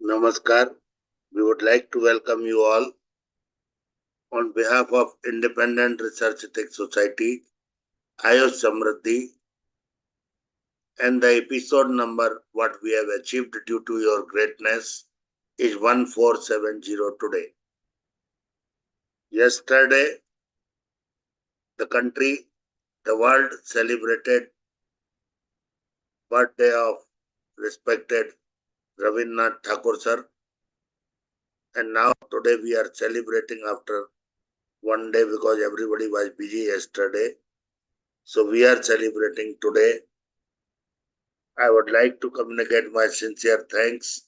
Namaskar. We would like to welcome you all on behalf of Independent Research Ethics Society, AYUSH Samriddhi, and the episode number what we have achieved due to your greatness is 1470 today. Yesterday, the country, the world celebrated birthday of respected Rabindranath Tagore sir, and now today we are celebrating after one day because everybody was busy yesterday. So we are celebrating today. I would like to communicate my sincere thanks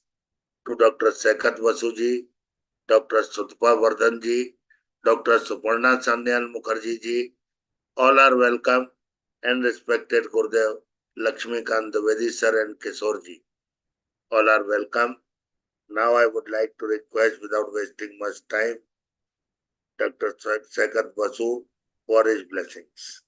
to Dr. Sekat Vasuji, Dr. Sutpa Vardhanji, Dr. Suparna Sanyal Mukherjee ji. All are welcome and respected Gurudev Lakshmikant Dwivedi sir and Kishore ji. All are welcome. Now I would like to request without wasting much time Dr. Sekat Vasu for his blessings.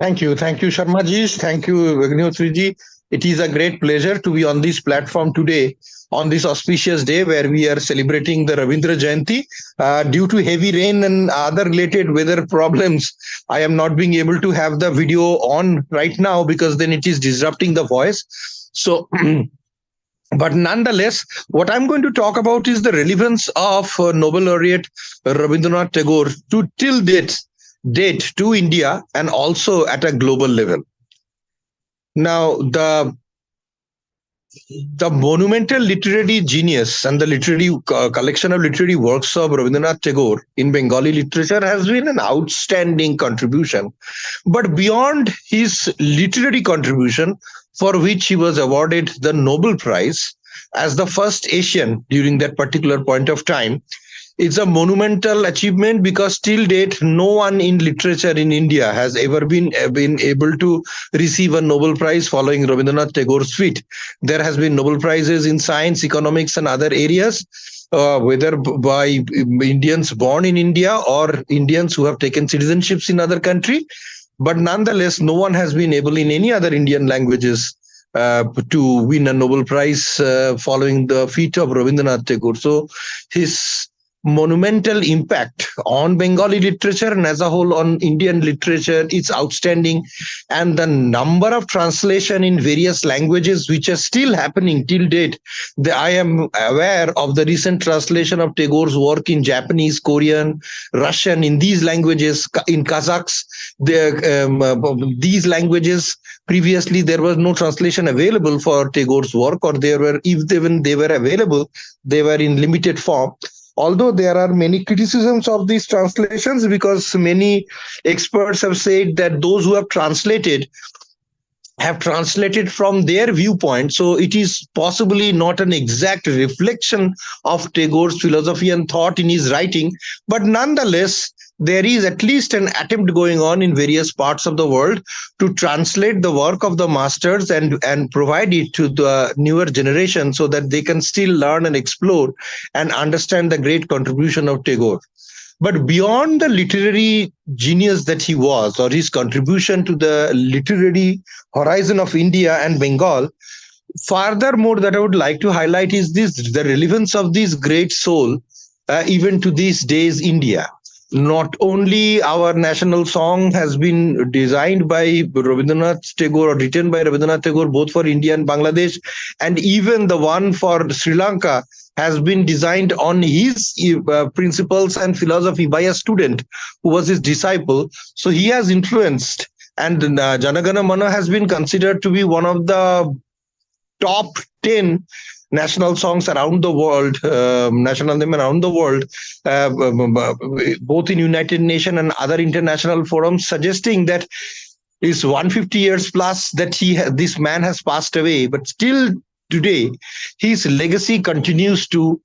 Thank you, Sharma ji. Thank you, Vagnotri ji. It is a great pleasure to be on this platform today on this auspicious day where we are celebrating the Rabindra Jayanti. Due to heavy rain and other related weather problems, I am not being able to have the video on right now because then it is disrupting the voice. So, but nonetheless, what I'm going to talk about is the relevance of Nobel laureate Rabindranath Tagore to till date to India and also at a global level. Now, the monumental literary genius and the literary collection of literary works of Rabindranath Tagore in Bengali literature has been an outstanding contribution. But beyond his literary contribution, for which he was awarded the Nobel Prize as the first Asian during that particular point of time, it's a monumental achievement because till date no one in literature in India has ever been able to receive a Nobel Prize following Rabindranath Tagore's feat. There has been Nobel Prizes in science, economics and other areas, whether by Indians born in India or Indians who have taken citizenships in other country, but nonetheless no one has been able in any other Indian languages to win a Nobel Prize following the feat of Rabindranath Tagore. So his monumental impact on Bengali literature and as a whole on Indian literature is outstanding, and the number of translation in various languages which are still happening till date. I am aware of the recent translation of Tagore's work in Japanese, Korean, Russian, in these languages, in Kazakhs. These languages, previously there was no translation available for Tagore's work, or there were, even they were available, they were in limited form. Although there are many criticisms of these translations because many experts have said that those who have translated from their viewpoint, so it is possibly not an exact reflection of Tagore's philosophy and thought in his writing, but nonetheless there is at least an attempt going on in various parts of the world to translate the work of the masters and provide it to the newer generation so that they can still learn and explore and understand the great contribution of Tagore. But beyond the literary genius that he was, or his contribution to the literary horizon of India and Bengal, furthermore, that I would like to highlight is the relevance of this great soul even to these days India. Not only our national song has been designed by Rabindranath Tagore or written by Rabindranath Tagore both for India and Bangladesh, and even the one for Sri Lanka has been designed on his principles and philosophy by a student who was his disciple. So he has influenced, and Janagana Mana has been considered to be one of the top 10 national songs around the world, national anthem around the world, both in United Nations and other international forums, suggesting that is 150 years plus that this man has passed away, but still today his legacy continues to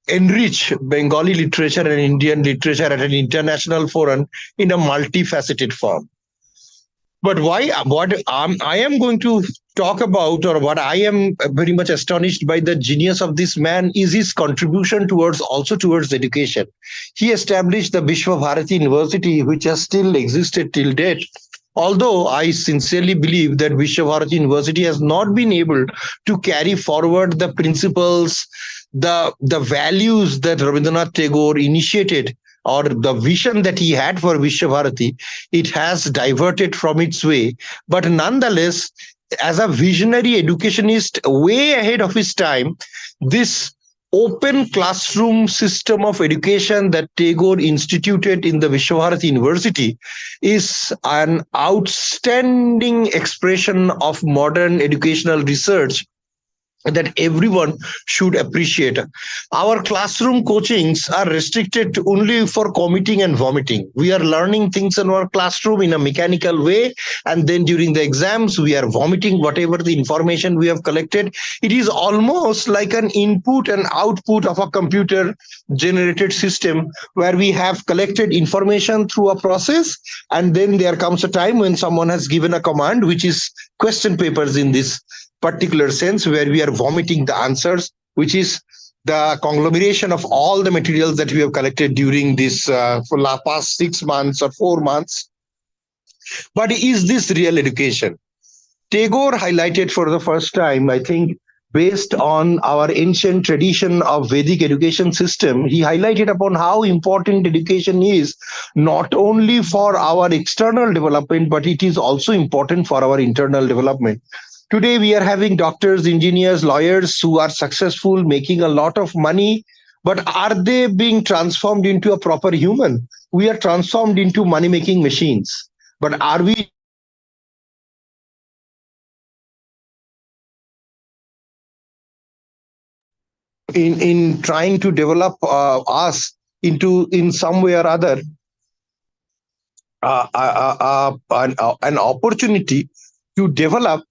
enrich Bengali literature and Indian literature at an international forum in a multifaceted form. But what I am going to talk about, or what I am very much astonished by the genius of this man, is his contribution towards education. He established the Vishwa Bharati University, which has still existed till date, Although I sincerely believe that Vishwabharati University has not been able to carry forward the principles, the values that Rabindranath Tagore initiated, or the vision that he had for Vishwabharati, it has diverted from its way. But nonetheless, as a visionary educationist way ahead of his time, this open classroom system of education that Tagore instituted in the Vishwabharati University is an outstanding expression of modern educational research that everyone should appreciate. Our classroom coachings are restricted to only for committing and vomiting. We are learning things in our classroom in a mechanical way, and then during the exams, we are vomiting whatever the information we have collected. It is almost like an input and output of a computer generated system where we have collected information through a process, and then there comes a time when someone has given a command, which is question papers in this particular sense, where we are vomiting the answers, which is the conglomeration of all the materials that we have collected during this for the past 6 months or 4 months. But is this real education? Tagore highlighted for the first time, I think, based on our ancient tradition of Vedic education system, he highlighted upon how important education is, not only for our external development, but it is also important for our internal development. Today, we are having doctors, engineers, lawyers who are successful, making a lot of money. But are they being transformed into a proper human? We are transformed into money making machines. But are we in trying to develop us into, in some way or other, an opportunity to develop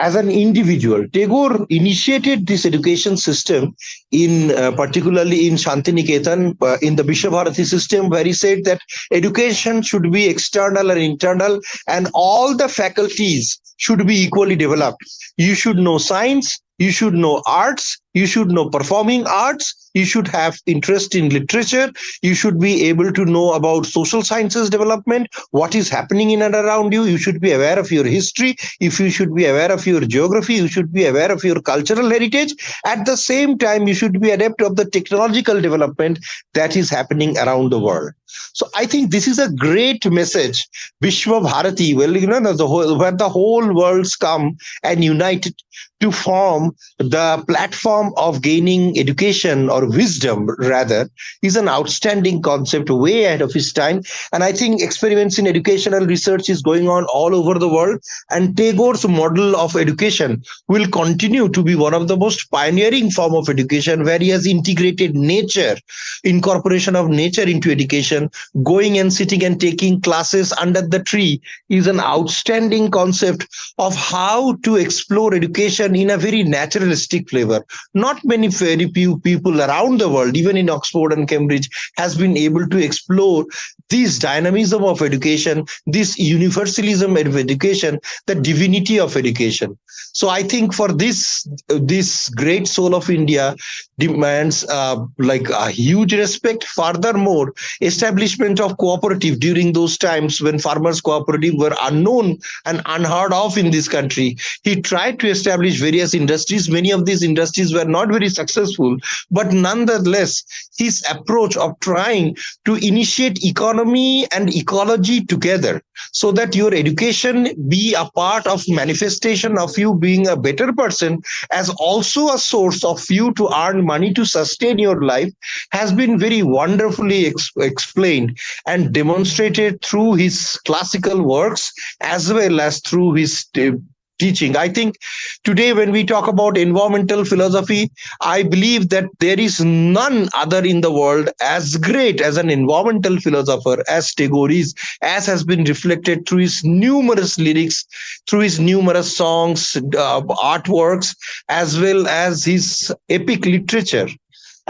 as an individual? Tagore initiated this education system in particularly in Shantiniketan, in the Vishwabharati system, where he said that education should be external and internal, and all the faculties should be equally developed. You should know science, you should know arts, you should know performing arts, you should have interest in literature, you should be able to know about social sciences development, what is happening in and around you, you should be aware of your history, if you should be aware of your geography, you should be aware of your cultural heritage. At the same time, you should be adept of the technological development that is happening around the world. So I think this is a great message. Vishwa Bharati, well, the whole, where the whole worlds come and unite to form the platform of gaining education, or wisdom rather, is an outstanding concept, way ahead of its time. And I think experiments in educational research is going on all over the world, and Tagore's model of education will continue to be one of the most pioneering form of education, where he has integrated nature, incorporation of nature into education. Going and sitting and taking classes under the tree is an outstanding concept of how to explore education in a very naturalistic flavor. Not many, very few people around the world, even in Oxford and Cambridge, has been able to explore this dynamism of education, this universalism of education, the divinity of education. So I think for this great soul of India demands like a huge respect. Furthermore, establishment of cooperative during those times when farmers cooperative were unknown and unheard of in this country. He tried to establish various industries. Many of these industries were not very successful, but nonetheless, his approach of trying to initiate economy and ecology together, so that your education be a part of manifestation of you being a better person, as also a source of you to earn money to sustain your life, has been very wonderfully explained and demonstrated through his classical works as well as through his teaching. I think today, when we talk about environmental philosophy, I believe that there is none other in the world as great as an environmental philosopher as Tagore is, as has been reflected through his numerous lyrics, through his numerous songs, artworks, as well as his epic literature.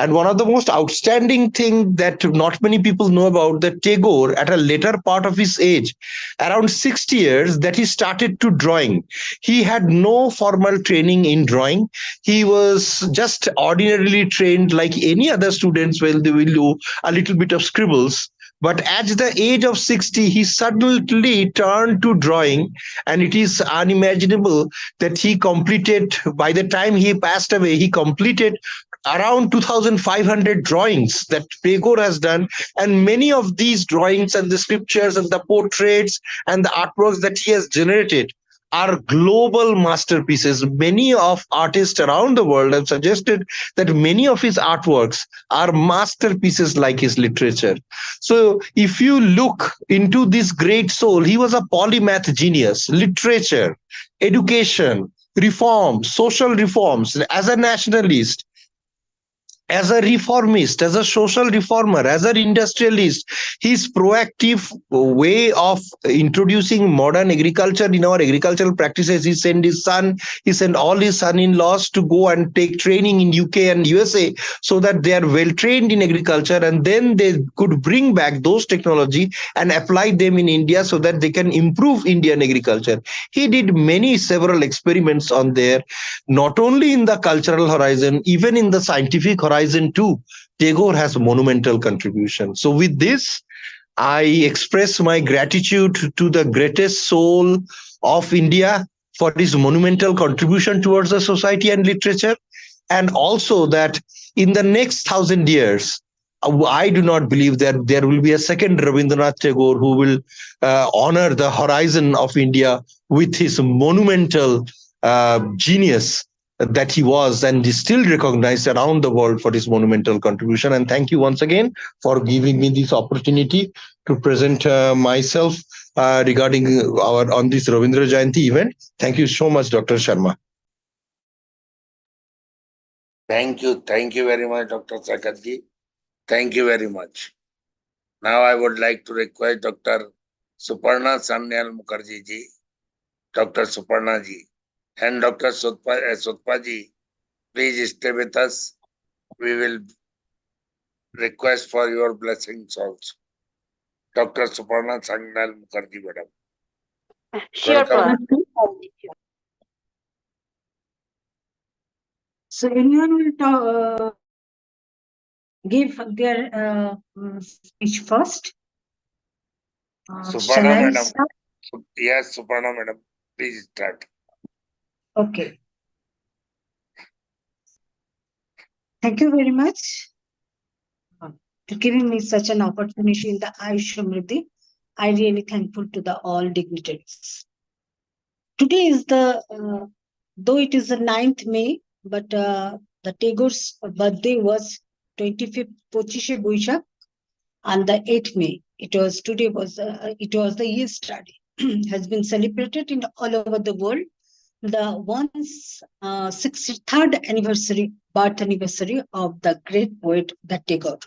And one of the most outstanding thing that not many people know about, that Tagore, at a later part of his age, around 60 years, that he started to drawing. He had no formal training in drawing. He was just ordinarily trained like any other students. Well, they will do a little bit of scribbles. But at the age of 60, he suddenly turned to drawing, and it is unimaginable that he completed, by the time he passed away, he completed around 2,500 drawings that Tagore has done. And many of these drawings and the scriptures and the portraits and the artworks that he has generated are global masterpieces. Many of artists around the world have suggested that many of his artworks are masterpieces like his literature. So if you look into this great soul, he was a polymath genius: literature, education, reforms, social reforms, as a nationalist, as a reformist, as a social reformer, as an industrialist. His proactive way of introducing modern agriculture in our agricultural practices, he sent all his son-in-laws to go and take training in UK and USA, so that they are well trained in agriculture, and then they could bring back those technology and apply them in India so that they can improve Indian agriculture. He did several experiments on there, not only in the cultural horizon, even in the scientific horizon too. Tagore has monumental contribution. So with this, I express my gratitude to the greatest soul of India for his monumental contribution towards the society and literature, and also that in the next 1,000 years, I do not believe that there will be a second Rabindranath Tagore who will honor the horizon of India with his monumental genius that he was, and is still recognized around the world for his monumental contribution. And thank you once again for giving me this opportunity to present myself regarding our on this Ravindra Jayanti event. Thank you so much, Dr. Sharma. Thank you very much, Dr. Sakatji. Thank you very much. Now I would like to request Dr. Suparna Sanyal Mukherjee ji, Dr. Suparna ji, and Dr. Sutpa ji, please stay with us. We will request for your blessings also. Dr. Suparna Sanyal Mukherjee, madam. Sure, Welcome. So anyone will give their speech first? Shall Suparna I madam. start? Yes, Suparna madam, please start. Okay. Thank you very much for giving me such an opportunity in the AYUSH SAMRIDDHI. I really thankful to the all dignitaries. Today is the, though it is the 9th May, but the Tagore's birthday was 25th Pochishe Boishakh, and the 8th May. It was the yesterday has been celebrated in all over the world. The 63rd anniversary, birth anniversary of the great poet, the Tagore.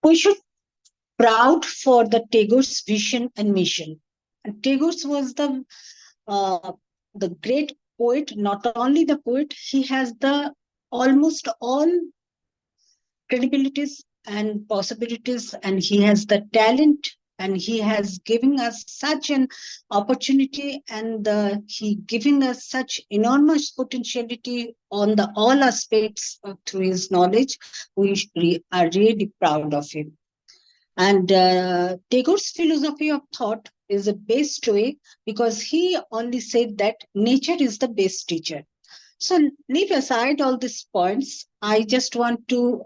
We should proud for the Tagore's vision and mission. And Tagore's was the great poet. Not only the poet, he has the almost all credibilities and possibilities, and he has the talent, and he has given us such an opportunity, and he giving us such enormous potentiality on the all aspects through his knowledge. We are really proud of him. And Tagore's philosophy of thought is the best way, because he only said that nature is the best teacher. So leave aside all these points. I just want to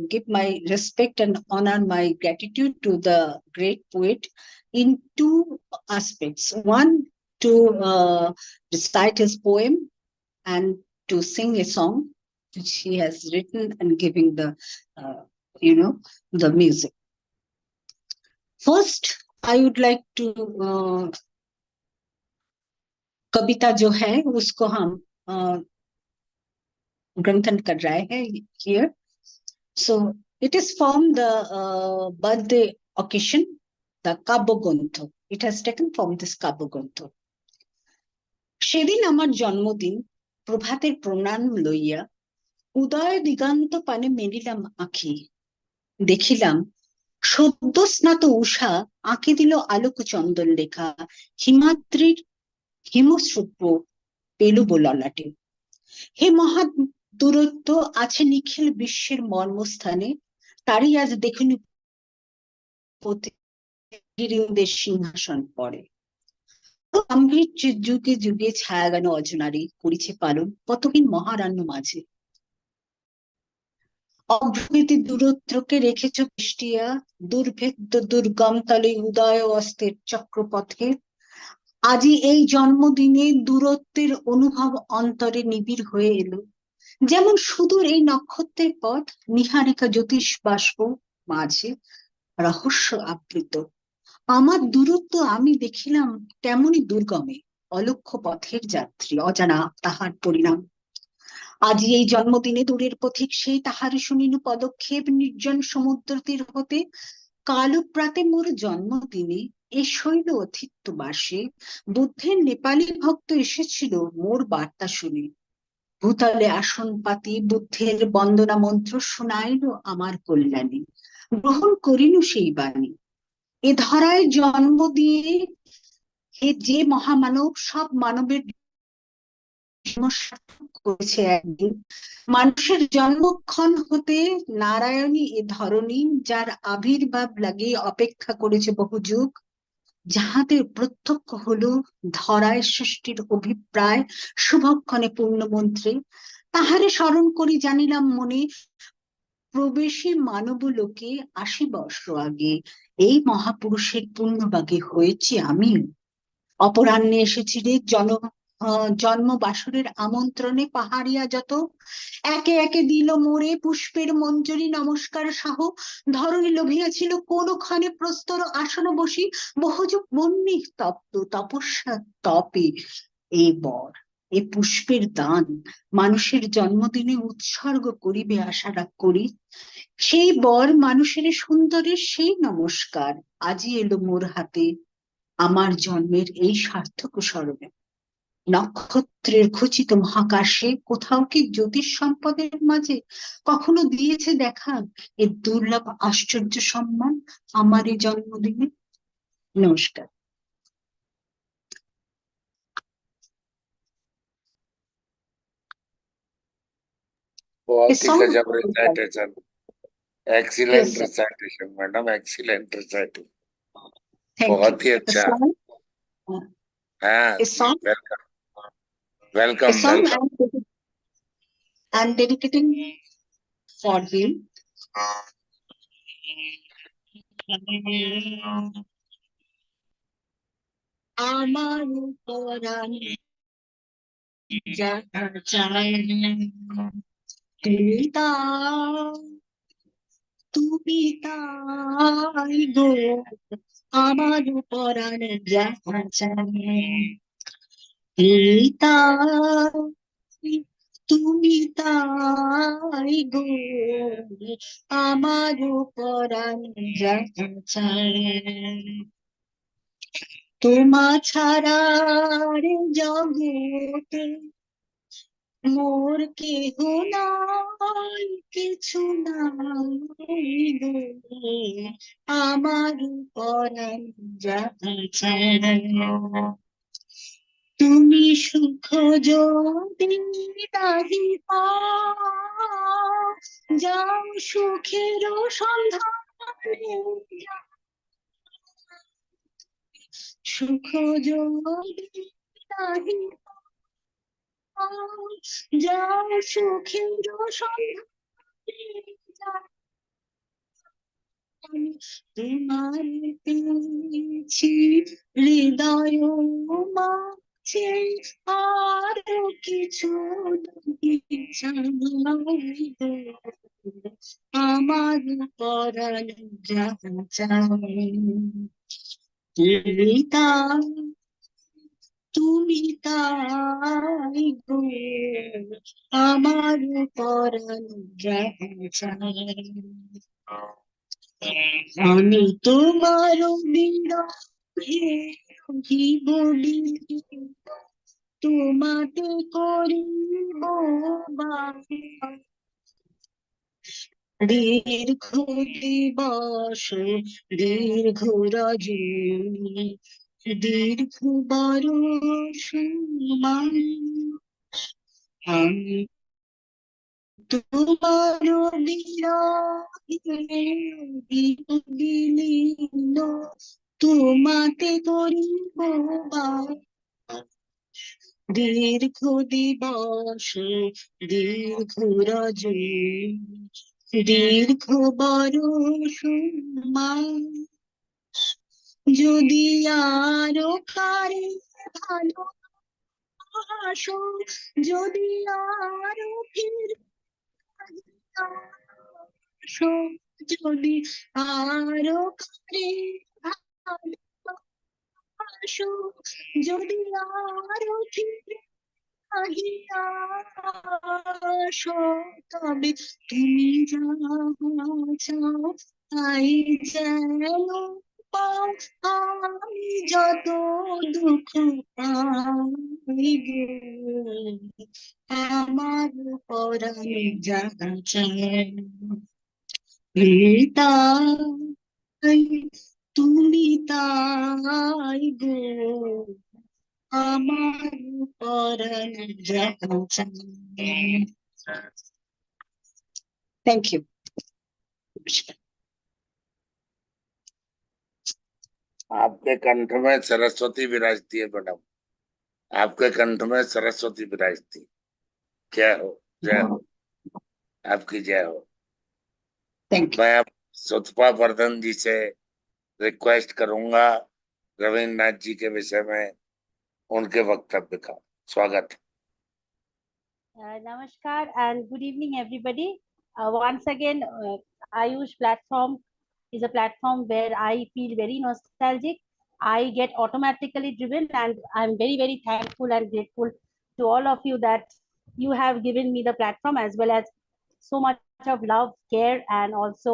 give my respect and honor my gratitude to the great poet in two aspects. One, to recite his poem, and to sing a song which he has written and giving the, the music. First, I would like to कविता जो है उसको हम ग्रंथन कर रहे हैं here. So it is from the birthday occasion, the Kabbogantha. It has taken from this Kabbogantha. সেদিন আমার জন্মদিন, প্রভাতের প্রণাম লইয়া উদয় দিগন্ত পানে মেলিলাম আঁখি, দেখিলাম সদ্য স্নাত উষা আঁকি দিল আলোক চন্দন লেখা, হিমাদ্রির হিমস্রূপ পেলুব ললাটে। হে মহা দূরত্ব আছে নিখিল বিশ্বের মর্মস্থানে, তারই আজ দেখুন গিরিন্দের সিংহাসন পড়ে। গম্ভীর যুগে যুগে ছায়াগান অজনারী করিছে পালন কতদিন মহারণ্য মাঝে। অগ্রগতি দূরত্বকে রেখেছ পৃষ্টিয়া, দুর্ভেদ্য দুর্গম তলে উদয় অস্তের চক্রপথে। আজি এই জন্মদিনে দূরত্বের অনুভব অন্তরে নিবিড় হয়ে এলো, যেমন সুদূর এই নক্ষত্রের পথ নিহারিকা জ্যোতিষ বাষ্প মাঝে রহস্য আবৃত। আমার দূরত্ব আমি দেখিলাম তেমনি দুর্গমে, অলক্ষ্য পথের যাত্রী, অজানা তাহার পরিণাম। আজি এই জন্মদিনে দূরের পথিক সেই তাহার শুনিনু পদক্ষেপ নির্জন সমুদ্র তীর হতে। কালো প্রাতে মোর জন্মদিনে এ শৈল অথিত্য বাসে, বুদ্ধের নেপালি ভক্ত এসেছিল মোর বার্তা শুনে। ভূতলে আসন পাতি বুদ্ধের বন্দনা মন্ত্র শোনাইল আমার কল্যাণে, গ্রহণ করিনু সেই বাণী। এ ধরায় জন্ম দিয়ে হে যে মহামানব সব মানবের করেছে একদিন। মানুষের জন্মক্ষণ হতে নারায়ণী এ ধরনী, যার আবির্ভাব লাগে অপেক্ষা করেছে বহু যুগ, যাহাদের প্রত্যক্ষ হলো ধরায় সৃষ্টির অভিপ্রায় শুভক্ষণে পূর্ণমন্ত্রে। তাহারে স্মরণ করি জানিলাম মনে, প্রবেশী মানব লোকে ৮০ বর্ষ আগে এই মহাপুরুষের পুণ্যবাগে হয়েছি আমি। অপরাহ্নে এসেছিলে জন্ম বাসরের আমন্ত্রণে পাহাড়িয়া যত, একে একে দিল মোরে পুষ্পের মঞ্জরি নমস্কার সহ। ধরণী লোভিয়াছিল কোনখানে প্রস্তর আসন বসি, বহুযুগ বন্যী তপ্ত তপস্যা তপে এই বর এ পুষ্পের দান মানুষের জন্মদিনে উৎসর্গ করিবে আশা করি। সেই বর মানুষের সুন্দরের সেই নমস্কার আজি এলো মোর হাতে আমার জন্মের এই সার্থক স্মরণে। নক্ষত্রের খচিত মহাকাশে কোথাও কি জ্যোতিষ সম্পদের মাঝে কখনো দিয়েছে দেখা এ দুর্লভ আশ্চর্য সম্মান আমার এই জন্মদিনে? নমস্কার। बहुत ही गजब recitation. Excellent recitation, madam. Excellent recitation. बहुत ही अच्छा. हाँ, welcome. Welcome, welcome. I'm dedicating for him. আমার পরাণ যাহা চায় তুমি তাই গো, আমার পরাণ যাহা চায় তুমি তাই গো, আমার পরাণ যাহা চায়। তোমা ছাড়া রে জগতে মোর কেহ নাই, কিছু নাই গো, আমার পরাণ যাহা চায়। তুমি সুখ যদি নাহি পাও, যাও সুখের সন্ধানে, সুখ যদি নাহি পাও, যাও সুখের সন্ধানে। তোমার পেয়েছি হৃদয় মাঝে, আর কিছু আমার পরাণ যাহা চায়। তুমি তাই গো, আমার পরাণ যাহা চায়। আমি তোমার বিরহে বলি, তোমাতে করিব দীর্ঘ দিবস দীর্ঘ রজনী, দীর্ঘ বরষ আমি তোমারও বিরহে বিলীন তোমাতে করিব দীর্ঘ দিবস দীর্ঘ রজনী দীর্ঘ বরষ মাস যদি আরো কারে ভালোবাসো যদি আরো ফিরে আসো যদি আরো কারে ভালোবাসো যদি আরো ফিরে আসো তবে তুমি যা চাও তাই যেন পাও আমি যত দুঃখ পাই গো আমার পরাণে যা চায় তাই তুমি তাই গো আমার পরাণে যা চায়। Thank you. आपके कंठ में सरस्वती विराजती है मैडम, आपके कंठ में सरस्वती विराजती। जय हो, जय हो, आपकी जय हो। Thank you. मैं अब सुतपा वर्धन जी से रिक्वेस्ट करूंगा रविन्द्रनाथ जी के विषय में उनके वक्तव्य का। स्वागत। Namaskar and good evening, everybody. Once again, Ayush platform is a platform where I feel very nostalgic. I get automatically driven, and I'm very, very thankful and grateful to all of you that you have given me the platform, as well as so much of love, care, and also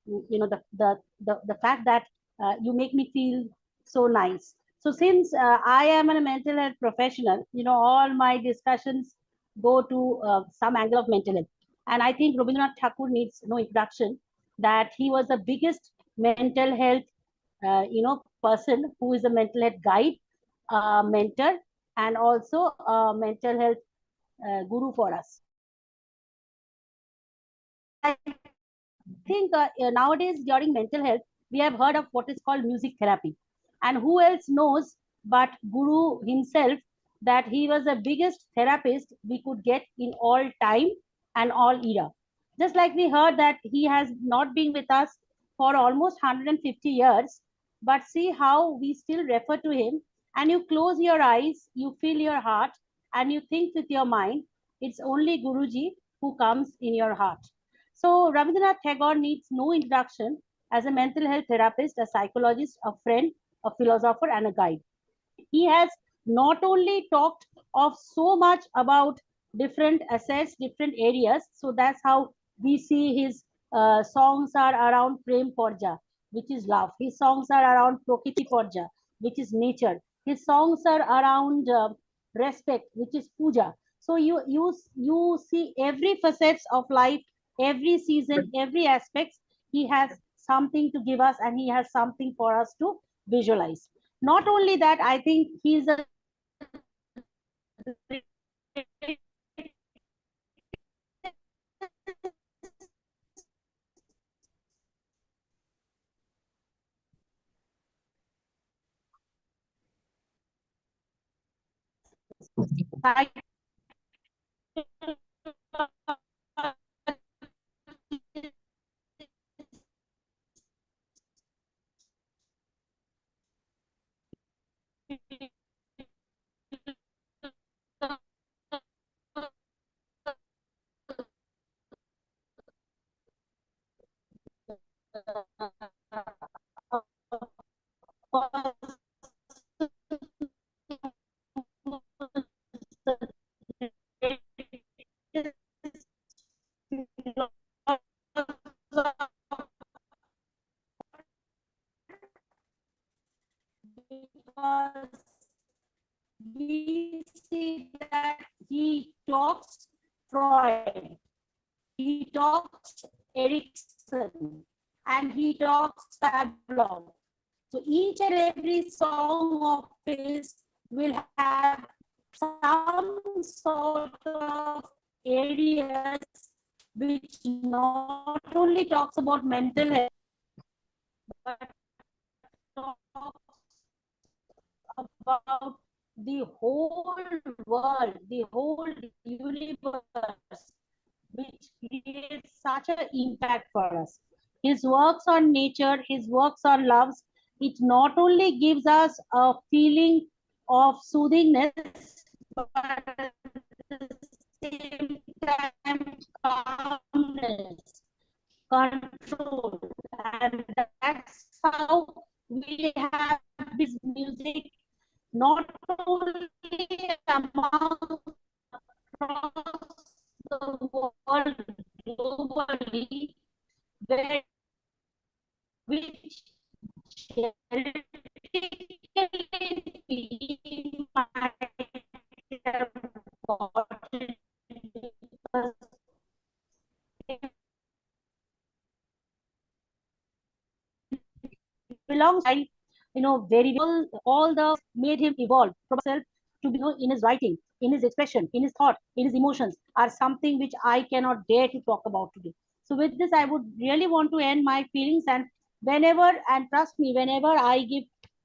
the fact that you make me feel so nice. So since I am a mental health professional, all my discussions go to some angle of mental health, and I think Rabindranath Tagore needs no introduction, that he was the biggest mental health person, who is a mental health guide, mentor, and also a mental health guru for us. I think nowadays during mental health, we have heard of what is called music therapy. And who else knows but Guru himself, that he was the biggest therapist we could get in all time and all era. Just like we heard that he has not been with us for almost 150 years, but see how we still refer to him. And you close your eyes, you feel your heart, and you think with your mind, it's only Guruji who comes in your heart. So Rabindranath Tagore needs no introduction as a mental health therapist, a psychologist, a friend, a philosopher, and a guide. He has not only talked of so much about different assets, different areas. So that's how we see his songs are around Prem Porja, which is love. His songs are around Prokiti Porja, which is nature. His songs are around respect, which is puja. So you see every facets of life, every season, every aspect. He has something to give us, and he has something for us to visualize. Not only that, I think he's a because we see that he talks Freud, he talks Erickson, and he talks Pavlov. So each and every song of his will have some sort of areas which not only talks about mental health, but talks about the whole world, the whole universe, which creates such an impact for us. His works on nature, his works on loves, it not only gives us a feeling of soothingness, but at the same time calmness, control, and that's how we have this music not only among across the world globally, where which genetically we might have gotten because it belongs very all the made him evolve from himself to be in his writing, in his expression, in his thought, in his emotions are something which I cannot dare to talk about today. So with this I would really want to end my feelings, and whenever, and trust me, whenever I give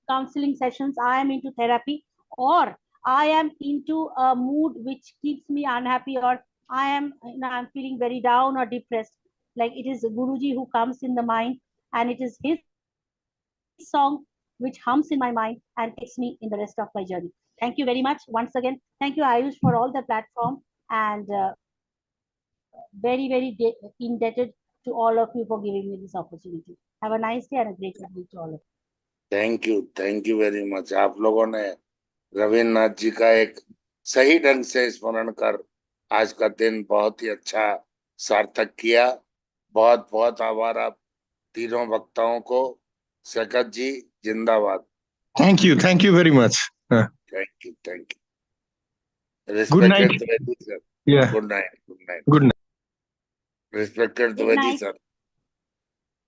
counseling sessions, I am into therapy, or I am into a mood which keeps me unhappy, or I am I'm feeling very down or depressed, like it is Guruji who comes in the mind, and it is his song which hums in my mind and takes me in the rest of my journey. Thank you very much once again. Thank you, Ayush, for all the platform, and very indebted to all of you for giving me this opportunity. Have a nice day and a great evening to all of you. Thank you very much. आप लोगों ने रविन्द्रनाथ जी का एक सही ढंग से स्मरण कर आज का दिन बहुत ही अच्छा सार्थक किया। बहुत बहुत आभार आप तीनों वक्ताओं को। सकत जी जिंदाबाद। Thank you very much. Thank you. Good night. Respected Dwivedi sir. Yeah, good night. Good night. good night. Respected Good Dwivedi night. Sir.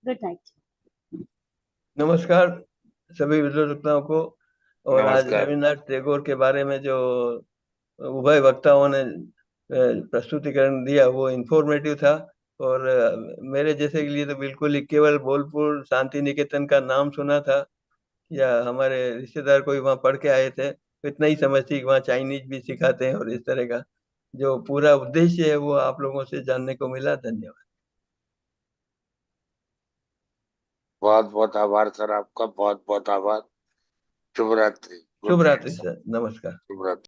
Good night. नमस्कार सभी विद्वताओं को। और आज नमस्कार। रविन्द्रनाथ टैगोर के बारे में जो उभय वक्ताओं ने प्रस्तुतिकरण दिया वो इंफॉर्मेटिव था, और मेरे जैसे के लिए तो बिल्कुल ही केवल बोलपुर शांति निकेतन का नाम सुना था, या हमारे रिश्तेदार कोई वहाँ पढ़ के आए थे तो इतना ही समझती कि वहाँ चाइनीज भी सिखाते हैं, और इस तरह का जो पूरा उद्देश्य है वो आप लोगों से जानने को मिला। धन्यवाद। बहुत बहुत आभार सर आपका। बहुत बहुत आभार। शुभ रात्रि। शुभ रात्रि सर। नमस्कार। शुभ रात्रि।